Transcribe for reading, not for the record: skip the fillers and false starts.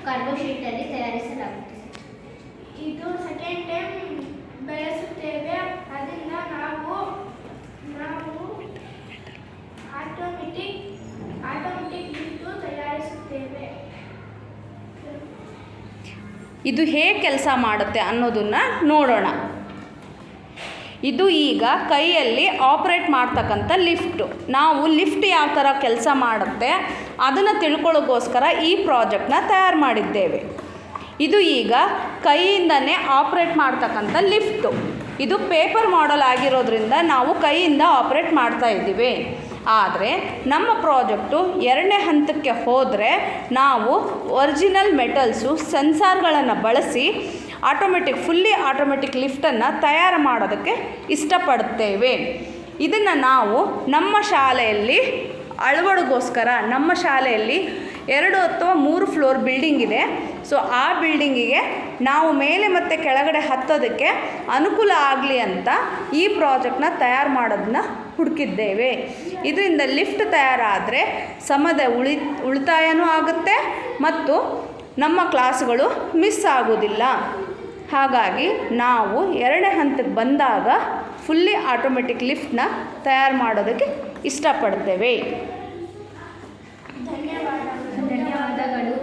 ಕಾರ್ಬೋಶೀಟಲ್ಲಿ ತಯಾರಿಸಲಾಗುತ್ತದೆ. ಇದು second time ಬೆಳೆಸುತ್ತೇವೆ. ಅದರಿಂದ ನಾವು ಆಟೋಮೆಟಿಕ್ ಲಿಫ್ಟ್ ತಯಾರಿಸುತ್ತೇವೆ. ಇದು ಹೇಗೆ ಕೆಲಸ ಮಾಡುತ್ತೆ ಅನ್ನೋದನ್ನು ನೋಡೋಣ. ಇದು ಈಗ ಕೈಯಲ್ಲಿ ಆಪ್ರೇಟ್ ಮಾಡ್ತಕ್ಕಂಥ ಲಿಫ್ಟು. ನಾವು ಲಿಫ್ಟ್ ಯಾವ ಥರ ಕೆಲಸ ಮಾಡುತ್ತೆ ಅದನ್ನು ತಿಳ್ಕೊಳ್ಳೋಕ್ಕೋಸ್ಕರ ಈ ಪ್ರಾಜೆಕ್ಟ್ನ ತಯಾರು ಮಾಡಿದ್ದೇವೆ. ಇದು ಈಗ ಕೈಯಿಂದನೇ ಆಪ್ರೇಟ್ ಮಾಡ್ತಕ್ಕಂಥ ಲಿಫ್ಟು. ಇದು ಪೇಪರ್ ಮಾಡೆಲ್ ಆಗಿರೋದ್ರಿಂದ ನಾವು ಕೈಯಿಂದ ಆಪ್ರೇಟ್ ಮಾಡ್ತಾ ಇದ್ದೀವಿ. ಆದರೆ ನಮ್ಮ ಪ್ರಾಜೆಕ್ಟು 2ನೇ ಹಂತಕ್ಕೆ ಹೋದರೆ ನಾವು ಒರಿಜಿನಲ್ ಮೆಟಲ್ಸು ಸೆನ್ಸಾರ್ಗಳನ್ನು ಬಳಸಿ ಫುಲ್ಲಿ ಆಟೋಮೆಟಿಕ್ ಲಿಫ್ಟನ್ನು ತಯಾರು ಮಾಡೋದಕ್ಕೆ ಇಷ್ಟಪಡುತ್ತೇವೆ. ಇದನ್ನು ನಾವು ನಮ್ಮ ಶಾಲೆಯಲ್ಲಿ ಅಳವಡಿಗೋಸ್ಕರ ನಮ್ಮ ಶಾಲೆಯಲ್ಲಿ 2 ಅಥವಾ 3 ಫ್ಲೋರ್ ಬಿಲ್ಡಿಂಗ್ ಇದೆ. ಸೊ ಆ ಬಿಲ್ಡಿಂಗಿಗೆ ನಾವು ಮೇಲೆ ಮತ್ತು ಕೆಳಗಡೆ ಹತ್ತೋದಕ್ಕೆ ಅನುಕೂಲ ಆಗಲಿ ಅಂತ ಈ ಪ್ರಾಜೆಕ್ಟ್ನ ತಯಾರು ಮಾಡೋದನ್ನ ಹುಡುಕಿದ್ದೇವೆ. ಇದರಿಂದ ಲಿಫ್ಟ್ ತಯಾರಾದರೆ ಸಮಯದ ಉಳಿತಾಯನೂ ಆಗುತ್ತೆ ಮತ್ತು ನಮ್ಮ ಕ್ಲಾಸ್ಗಳು ಮಿಸ್ ಆಗೋದಿಲ್ಲ. ಹಾಗಾಗಿ ನಾವು 2ನೇ ಹಂತಕ್ಕೆ ಬಂದಾಗ ಫುಲ್ಲಿ ಆಟೋಮೆಟಿಕ್ ಲಿಫ್ಟನ್ನ ತಯಾರು ಮಾಡೋದಕ್ಕೆ ಇಷ್ಟಪಡ್ತೇವೆ. ಧನ್ಯವಾದಗಳು.